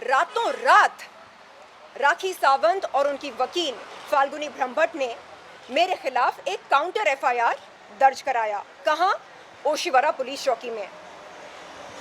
रातों रात राखी सावंत और उनकी वकील फाल्गुनी ब्रह्मभट्ट ने मेरे खिलाफ एक काउंटर एफआईआर दर्ज कराया। कहाँ? ओशिवरा पुलिस चौकी में।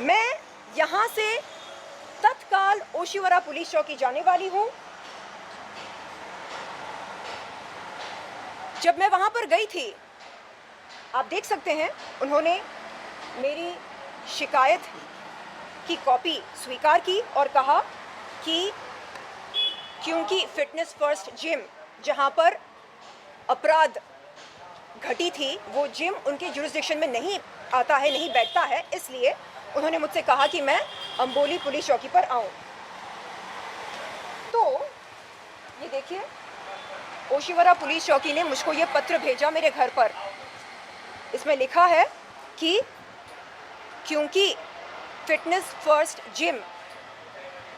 मैं यहाँ से तत्काल ओशिवरा पुलिस चौकी जाने वाली हूँ। जब मैं वहाँ पर गई थी, आप देख सकते हैं, उन्होंने मेरी शिकायत की कॉपी स्वीकार की और कहा कि क्योंकि फिटनेस फर्स्ट जिम जहाँ पर अपराध घटी थी, वो जिम उनके जुरिस्डिक्शन में नहीं आता है, नहीं बैठता है, इसलिए उन्होंने मुझसे कहा कि मैं अंबोली पुलिस चौकी पर आऊं। तो ये देखिए, ओशिवरा पुलिस चौकी ने मुझको ये पत्र भेजा मेरे घर पर। इसमें लिखा है कि क्योंकि fitness first gym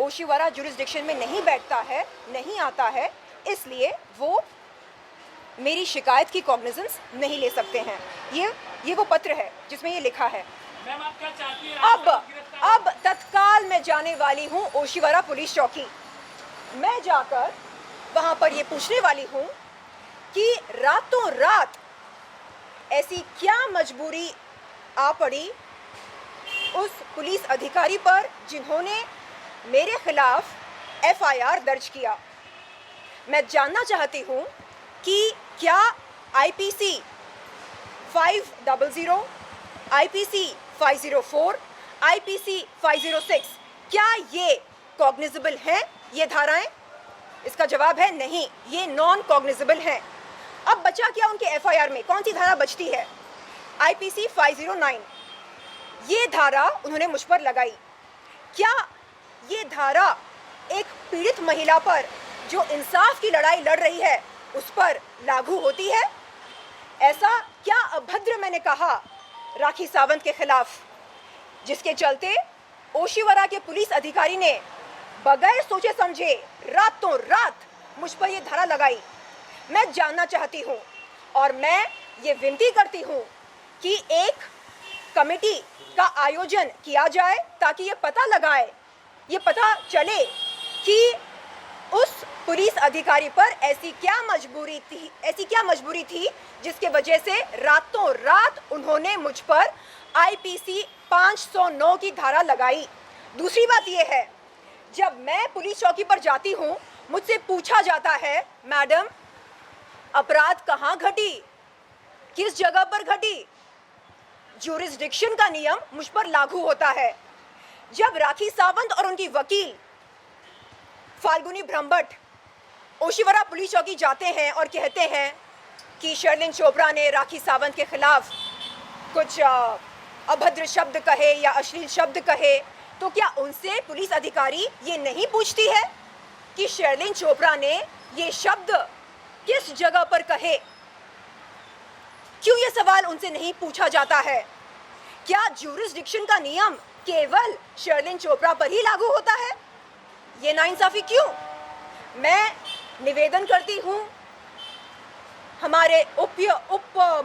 Oshiwara jurisdiction में नहीं बैठता है, नहीं आता है, इसलिए वो मेरी शिकायत की कॉग्निजेंस नहीं ले सकते हैं। ये वो पत्र है जिसमें ये लिखा है। मैम, आप क्या चाहती हैं? अब तत्काल मैं जाने वाली हूँ ओशिवरा पुलिस चौकी। मैं जाकर वहाँ पर ये पूछने वाली हूँ कि रातों रात ऐसी क्या मजबूरी आ पड़ी उस पुलिस अधिकारी पर जिन्होंने मेरे खिलाफ एफआईआर दर्ज किया। मैं जानना चाहती हूँ कि क्या आईपीसी 500, आईपीसी 504, आईपीसी 506 क्या ये कॉग्निजेबल हैं, ये धाराएं? इसका जवाब है नहीं, ये नॉन कॉग्निजेबल हैं। अब बचा क्या उनके एफआईआर में? कौन सी धारा बचती है? आईपीसी 509। ये धारा उन्होंने मुझ पर लगाई। क्या ये धारा एक पीड़ित महिला पर जो इंसाफ की लड़ाई लड़ रही है उस पर लागू होती है? ऐसा क्या अभद्र मैंने कहा राखी सावंत के खिलाफ, जिसके चलते ओशिवरा के पुलिस अधिकारी ने बगैर सोचे समझे रातों रात मुझ पर यह धारा लगाई? मैं जानना चाहती हूँ और मैं ये विनती करती हूँ कि एक कमेटी का आयोजन किया जाए ताकि ये पता चले कि उस पुलिस अधिकारी पर ऐसी क्या मजबूरी थी जिसके वजह से रातों रात उन्होंने मुझ पर आईपीसी 509 की धारा लगाई। दूसरी बात यह है, जब मैं पुलिस चौकी पर जाती हूँ, मुझसे पूछा जाता है, मैडम अपराध कहाँ घटी, किस जगह पर घटी? ज्यूरिसडिक्शन का नियम मुझ पर लागू होता है। जब राखी सावंत और उनकी वकील फाल्गुनी ब्रह्मभट्ट ओशिवरा पुलिस चौकी जाते हैं और कहते हैं कि शर्लिन चोपड़ा ने राखी सावंत के खिलाफ कुछ अभद्र शब्द कहे या अश्लील शब्द कहे, तो क्या उनसे पुलिस अधिकारी ये नहीं पूछती है कि शर्लिन चोपड़ा ने ये शब्द किस जगह पर कहे? क्यों ये सवाल उनसे नहीं पूछा जाता है? क्या ज्यूरिसडिक्शन का नियम केवल शर्लिन चोपड़ा पर ही लागू होता है? ये नाइंसाफी क्यों? मैं निवेदन करती हूँ हमारे उप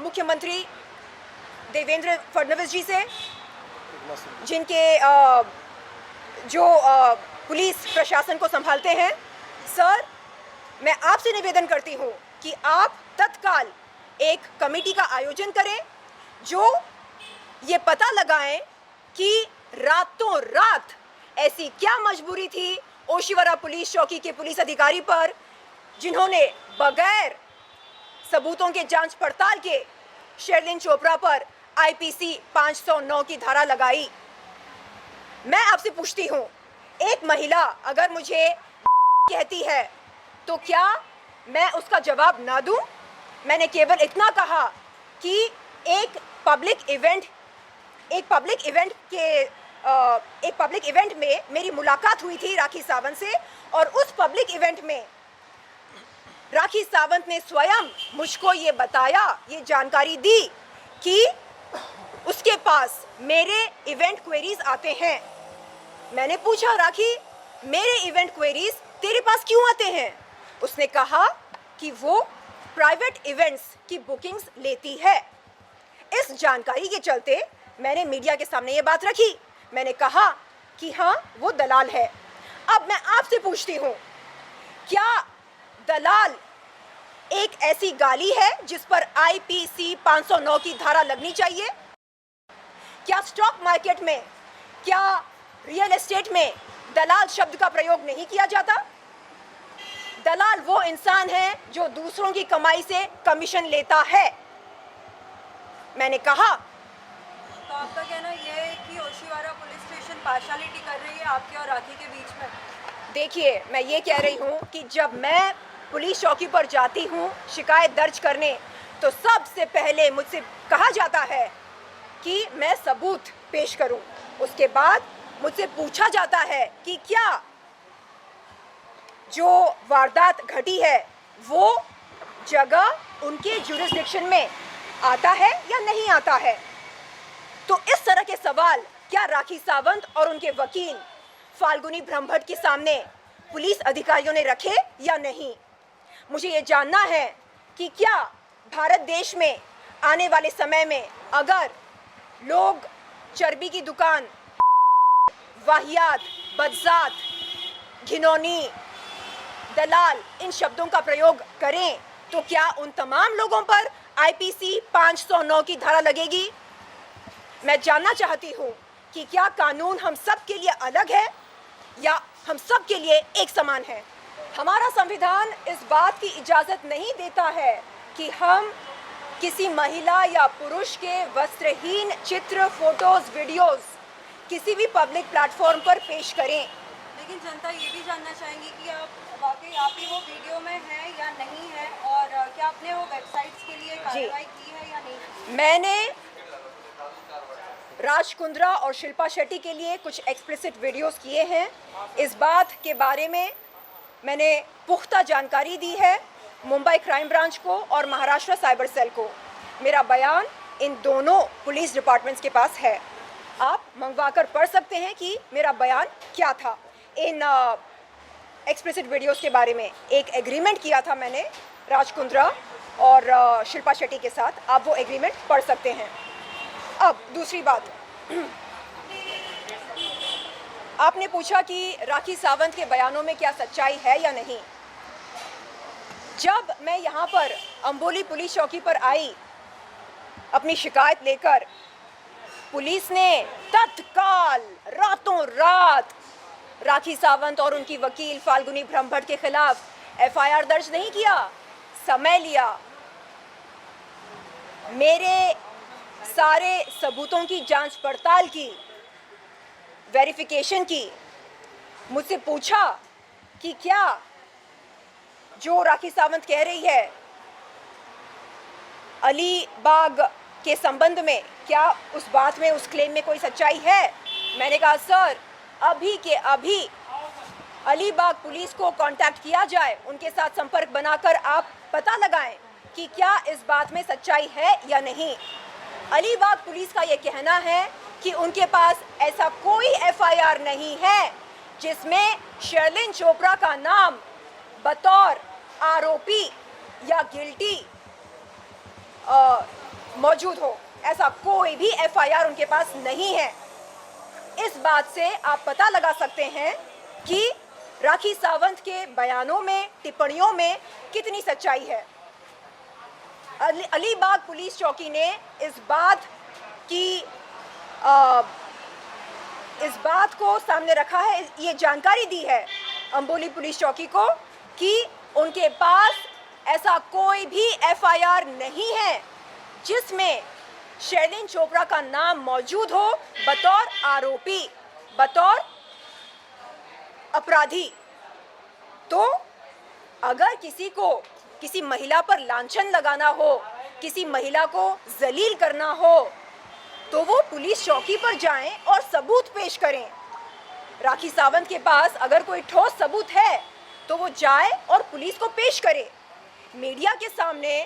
मुख्यमंत्री देवेंद्र फडणवीस जी से, जिनके जो पुलिस प्रशासन को संभालते हैं। सर, मैं आपसे निवेदन करती हूँ कि आप तत्काल एक कमेटी का आयोजन करें जो ये पता लगाएं कि रातों रात ऐसी क्या मजबूरी थी ओशिवरा पुलिस चौकी के पुलिस अधिकारी पर जिन्होंने बगैर सबूतों के जांच पड़ताल के शर्लिन चोपड़ा पर आईपीसी 509 की धारा लगाई। मैं आपसे पूछती हूँ, एक महिला अगर मुझे कहती है तो क्या मैं उसका जवाब ना दूं? मैंने केवल इतना कहा कि एक पब्लिक इवेंट में मेरी मुलाकात हुई थी राखी सावंत से, और उस पब्लिक इवेंट में राखी सावंत ने स्वयं मुझको ये बताया, ये जानकारी दी कि उसके पास मेरे इवेंट क्वेरीज आते हैं। मैंने पूछा, राखी मेरे इवेंट क्वेरीज तेरे पास क्यों आते हैं? उसने कहा कि वो प्राइवेट इवेंट्स की बुकिंग्स लेती है। इस जानकारी के चलते मैंने मीडिया के सामने ये बात रखी। मैंने कहा कि हाँ, वो दलाल है। अब मैं आपसे पूछती हूं, क्या दलाल एक ऐसी गाली है जिस पर आईपीसी 509 की धारा लगनी चाहिए? क्या स्टॉक मार्केट में, क्या रियल एस्टेट में दलाल शब्द का प्रयोग नहीं किया जाता? दलाल वो इंसान है जो दूसरों की कमाई से कमीशन लेता है। मैंने कहा। तो आपका कहना यह है कि ओशिवारा पुलिस स्टेशन पार्शलिटी कर रही है आपके और राखी के बीच में? देखिए, मैं ये कह रही हूँ कि जब मैं पुलिस चौकी पर जाती हूँ शिकायत दर्ज करने, तो सबसे पहले मुझसे कहा जाता है कि मैं सबूत पेश करूँ। उसके बाद मुझसे पूछा जाता है कि क्या जो वारदात घटी है वो जगह उनके जुरिस्डिक्शन में आता है या नहीं आता है। तो इस तरह के सवाल क्या राखी सावंत और उनके वकील फाल्गुनी ब्रह्मभट्ट के सामने पुलिस अधिकारियों ने रखे या नहीं? मुझे ये जानना है कि क्या भारत देश में आने वाले समय में अगर लोग चर्बी की दुकान, वाहियात, बदजात, घिनौनी, दलाल इन शब्दों का प्रयोग करें तो क्या उन तमाम लोगों पर आईपीसी 509 की धारा लगेगी? मैं जानना चाहती हूँ कि क्या कानून हम सब के लिए अलग है या हम सब के लिए एक समान है? हमारा संविधान इस बात की इजाज़त नहीं देता है कि हम किसी महिला या पुरुष के वस्त्रहीन चित्र, फोटोज, वीडियोस किसी भी पब्लिक प्लेटफॉर्म पर पेश करें। लेकिन जनता ये भी जानना चाहेंगी कि आप वाकई आप ही वो वीडियो में हैं या नहीं है, और क्या आपने वो वेबसाइट्स के लिए कार्रवाई की है या नहीं? मैंने राज कुंद्रा और शिल्पा शेट्टी के लिए कुछ एक्सप्लिसिट वीडियोस किए हैं। इस बात के बारे में मैंने पुख्ता जानकारी दी है मुंबई क्राइम ब्रांच को और महाराष्ट्र साइबर सेल को। मेरा बयान इन दोनों पुलिस डिपार्टमेंट्स के पास है। आप मंगवा कर पढ़ सकते हैं कि मेरा बयान क्या था इन एक्सप्लिसिट वीडियोस के बारे में। एक एग्रीमेंट किया था मैंने राज कुंद्रा और शिल्पा शेट्टी के साथ, आप वो एग्रीमेंट पढ़ सकते हैं। अब दूसरी बात, आपने पूछा कि राखी सावंत के बयानों में क्या सच्चाई है या नहीं। जब मैं यहाँ पर अंबोली पुलिस चौकी पर आई अपनी शिकायत लेकर, पुलिस ने तत्काल रातों रात राखी सावंत और उनकी वकील फाल्गुनी ब्रह्मभट्ट के खिलाफ एफआईआर दर्ज नहीं किया, समय लिया, मेरे सारे सबूतों की जांच पड़ताल की, वेरिफिकेशन की, मुझसे पूछा कि क्या जो राखी सावंत कह रही है अलीबाग के संबंध में, क्या उस बात में, उस क्लेम में कोई सच्चाई है। मैंने कहा सर, अभी के अभी अलीबाग पुलिस को कांटेक्ट किया जाए, उनके साथ संपर्क बनाकर आप पता लगाएं कि क्या इस बात में सच्चाई है या नहीं। अलीबाग पुलिस का ये कहना है कि उनके पास ऐसा कोई एफआईआर नहीं है जिसमें शर्लिन चोपड़ा का नाम बतौर आरोपी या गिल्टी मौजूद हो। ऐसा कोई भी एफआईआर उनके पास नहीं है। इस बात से आप पता लगा सकते हैं कि राखी सावंत के बयानों में, टिप्पणियों में कितनी सच्चाई है। अलीबाग पुलिस चौकी ने इस बात को सामने रखा है, ये जानकारी दी है अंबोली पुलिस चौकी को कि उनके पास ऐसा कोई भी एफआईआर नहीं है जिसमें शर्लिन चोपड़ा का नाम मौजूद हो बतौर आरोपी, बतौर अपराधी। तो अगर किसी को किसी महिला पर लांछन लगाना हो, किसी महिला को जलील करना हो, तो वो पुलिस चौकी पर जाएं और सबूत पेश करें। राखी सावंत के पास अगर कोई ठोस सबूत है तो वो जाए और पुलिस को पेश करे। मीडिया के सामने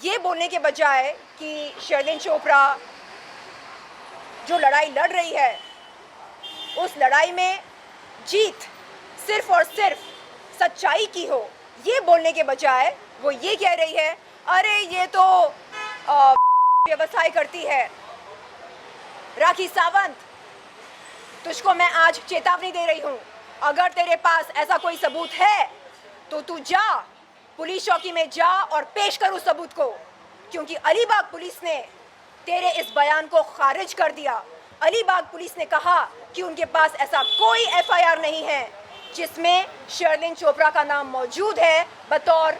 ये बोलने के बजाय कि शर्लिन चोपड़ा जो लड़ाई लड़ रही है, उस लड़ाई में जीत सिर्फ और सिर्फ सच्चाई की हो, ये बोलने के बजाय वो ये कह रही है, अरे ये तो व्यवसाय करती है। राखी सावंत, तुझको मैं आज चेतावनी दे रही हूँ, अगर तेरे पास ऐसा कोई सबूत है तो तू जा, पुलिस चौकी में जा और पेश कर उस सबूत को, क्योंकि अलीबाग पुलिस ने तेरे इस बयान को खारिज कर दिया। अलीबाग पुलिस ने कहा कि उनके पास ऐसा कोई एफआईआर नहीं है जिसमें शर्लिन चोपड़ा का नाम मौजूद है बतौर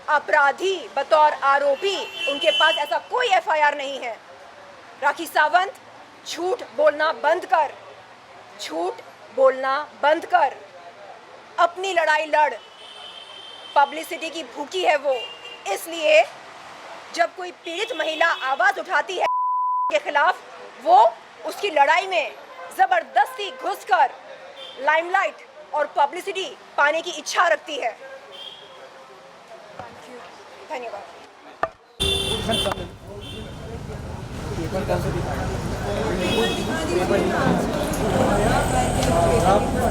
अपराधी, बतौर आरोपी। उनके पास ऐसा कोई एफआईआर नहीं है। राखी सावंत, झूठ बोलना बंद कर, झूठ बोलना बंद कर। अपनी लड़ाई लड़, पब्लिसिटी की भूखी है वो, इसलिए जब कोई पीड़ित महिला आवाज उठाती है के खिलाफ, वो उसकी लड़ाई में जबरदस्ती घुसकर लाइमलाइट और पब्लिसिटी पाने की इच्छा रखती है। धन्यवाद।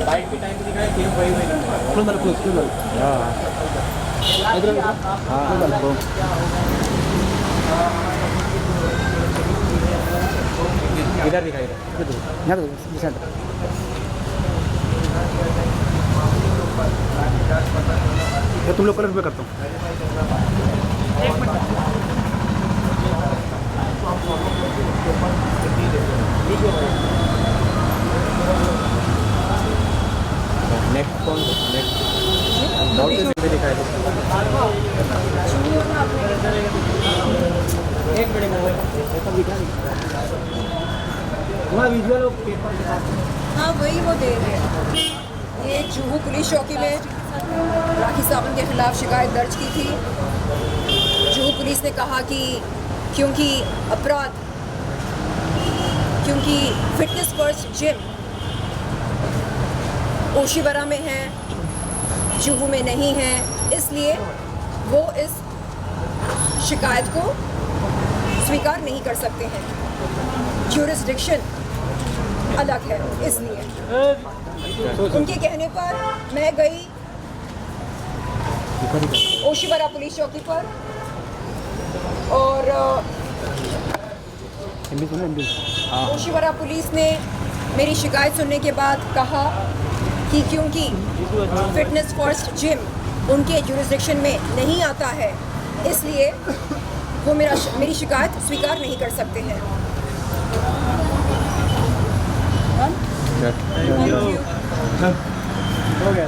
बाइक के टाइम पे दिखाया फिर वही इधर दिखाई तुम लोग कलर पे करता हूँ। नेक्स्ट कौन नेक्स्ट नोटिस पे दिखाई एक मिनट विजुअल पेपर हाँ, वही वो दे रहे हैं। ये जुहू पुलिस चौकी में राखी सावंत के खिलाफ शिकायत दर्ज की थी। जुहू पुलिस ने कहा कि क्योंकि फिटनेस फर्स्ट जिम ओशीवरा में है, जुहू में नहीं है, इसलिए वो इस शिकायत को स्वीकार नहीं कर सकते हैं। ज्यूरिसडिक्शन अलग है, इसलिए उनके कहने पर मैं गई ओशीवरा पुलिस चौकी पर और ओशीवरा पुलिस ने मेरी शिकायत सुनने के बाद कहा कि क्योंकि फिटनेस फर्स्ट जिम उनके ज्यूरिसडिक्शन में नहीं आता है, इसलिए वो मेरी शिकायत स्वीकार नहीं कर सकते हैं। हो गया।